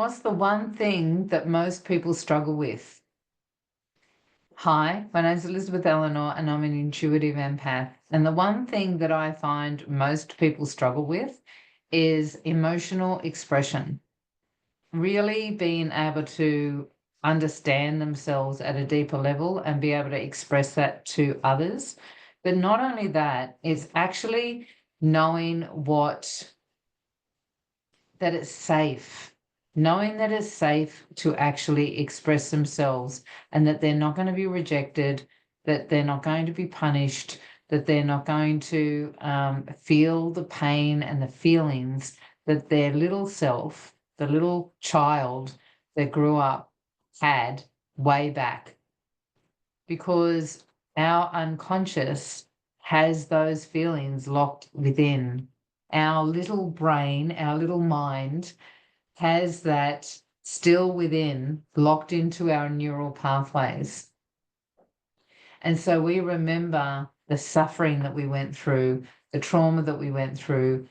What's the one thing that most people struggle with? Hi, my name's Elizabeth Eleanor and I'm an intuitive empath. And the one thing that I find most people struggle with is emotional expression. Really being able to understand themselves at a deeper level and be able to express that to others. But not only that, it's actually knowing that it's safe, knowing that it's safe to actually express themselves and that they're not going to be rejected, that they're not going to be punished, that they're not going to feel the pain and the feelings that their little self, the little child that grew up, had way back. Because our unconscious has those feelings locked within. Our little brain, our little mind has that still within, locked into our neural pathways. And so we remember the suffering that we went through, the trauma that we went through,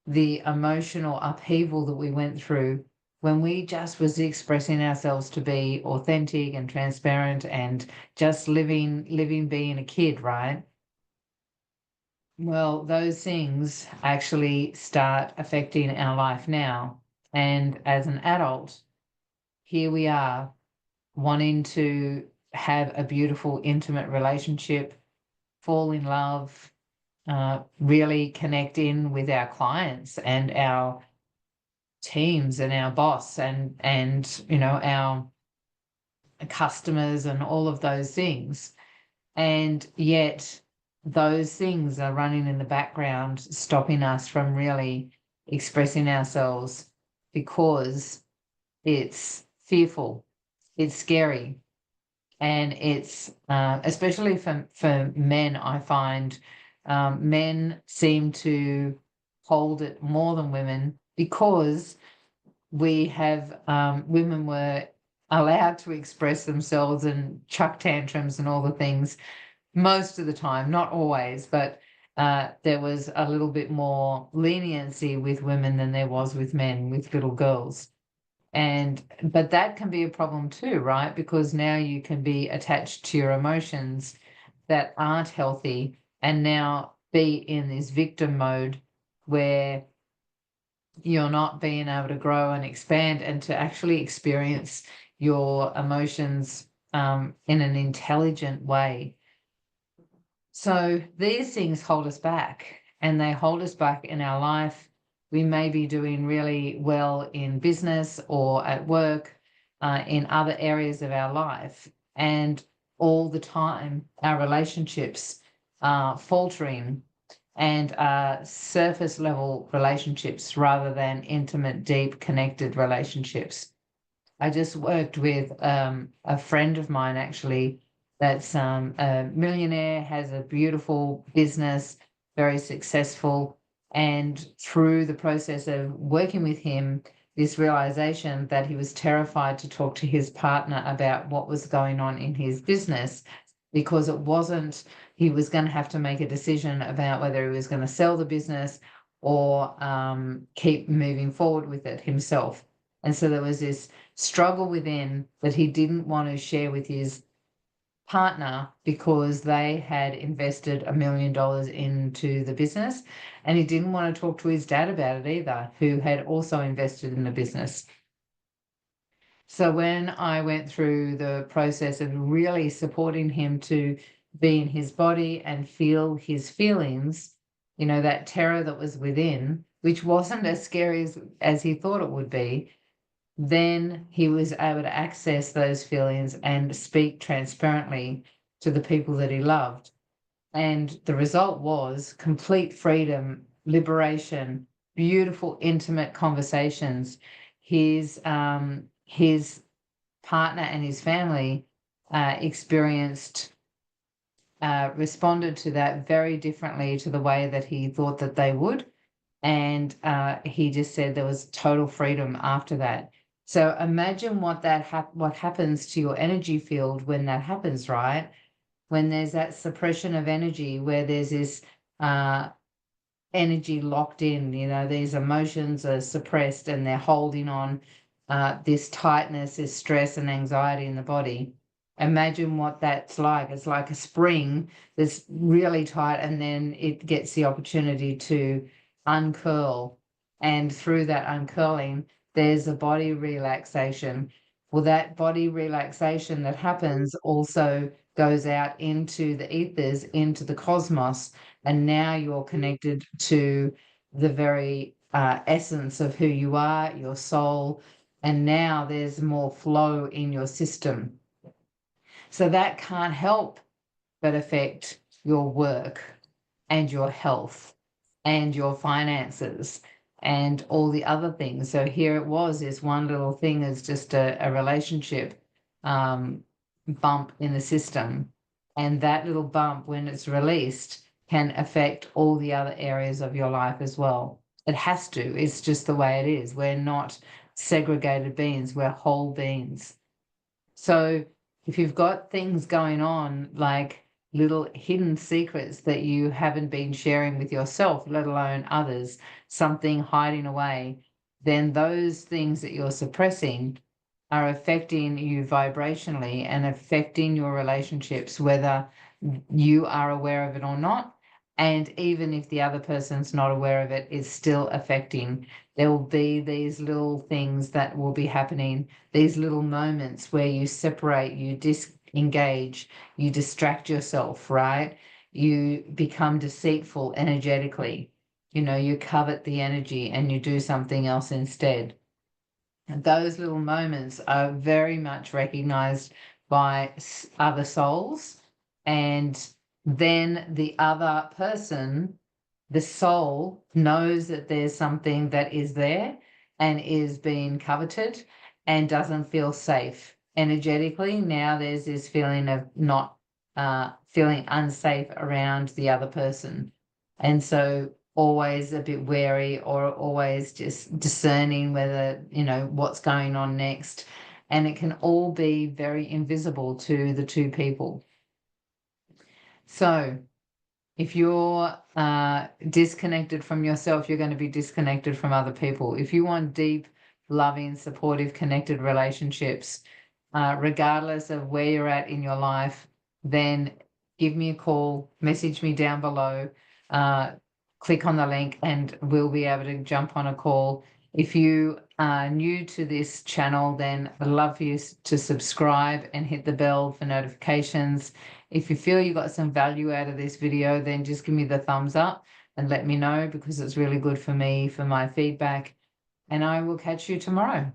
the emotional upheaval that we went through when we just was expressing ourselves to be authentic and transparent and just living, being a kid, right? Well, those things actually start affecting our life now. And as an adult, here we are wanting to have a beautiful, intimate relationship, fall in love, really connect in with our clients and our teams and our boss and our customers and all of those things. And yet those things are running in the background, stopping us from really expressing ourselves because it's fearful, it's scary. And it's especially for men, I find men seem to hold it more than women because we have women were allowed to express themselves and chuck tantrums and all the things most of the time, not always, but there was a little bit more leniency with women than there was with men, with little girls. But that can be a problem too, right? Because now you can be attached to your emotions that aren't healthy and now be in this victim mode where you're not being able to grow and expand and to actually experience your emotions in an intelligent way. So these things hold us back, and they hold us back in our life. We may be doing really well in business or at work, in other areas of our life, and all the time our relationships are faltering and surface level relationships rather than intimate, deep, connected relationships. I just worked with a friend of mine actually that's a millionaire, has a beautiful business, very successful. And through the process of working with him, this realization that he was terrified to talk to his partner about what was going on in his business because it wasn't, he was going to have to make a decision about whether he was going to sell the business or keep moving forward with it himself. And so there was this struggle within that he didn't want to share with his partner because they had invested $1 million into the business, and he didn't want to talk to his dad about it either, who had also invested in the business. So when I went through the process of really supporting him to be in his body and feel his feelings, that terror that was within, which wasn't as scary as he thought it would be, then he was able to access those feelings and speak transparently to the people that he loved. And the result was complete freedom, liberation, beautiful, intimate conversations. His partner and his family responded to that very differently to the way that he thought that they would. And he just said there was total freedom after that. So imagine what what happens to your energy field when that happens, right? When there's that suppression of energy, where there's this energy locked in, these emotions are suppressed and they're holding on this tightness, this stress and anxiety in the body. Imagine what that's like. It's like a spring that's really tight, and then it gets the opportunity to uncurl. And through that uncurling, there's a body relaxation. Well, that body relaxation that happens also goes out into the ethers, into the cosmos, and now you're connected to the very essence of who you are, your soul, and now there's more flow in your system. So that can't help but affect your work and your health and your finances and all the other things. So here it was, this one little thing is just a relationship bump in the system. And that little bump, when it's released, can affect all the other areas of your life as well. It has to. It's just the way it is. We're not segregated beings. We're whole beings. So if you've got things going on, like little hidden secrets that you haven't been sharing with yourself, let alone others, something hiding away, then those things that you're suppressing are affecting you vibrationally and affecting your relationships, whether you are aware of it or not. And even if the other person's not aware of it, it's still affecting. There will be these little things that will be happening, these little moments where you separate, you disengage, you distract yourself, right? You become deceitful energetically. You covet the energy and you do something else instead. And those little moments are very much recognized by other souls. And then the other person, the soul, knows that there's something that is there and is being coveted and doesn't feel safe energetically. Now there's this feeling of not feeling unsafe around the other person. And so always a bit wary, or always just discerning whether, what's going on next. And it can all be very invisible to the two people. So if you're disconnected from yourself, you're going to be disconnected from other people. If you want deep, loving, supportive, connected relationships, regardless of where you're at in your life, then give me a call, message me down below, click on the link, and we'll be able to jump on a call. If you are new to this channel, then I'd love for you to subscribe and hit the bell for notifications. If you feel you got some value out of this video, then just give me the thumbs up and let me know, because it's really good for me, for my feedback. And I will catch you tomorrow.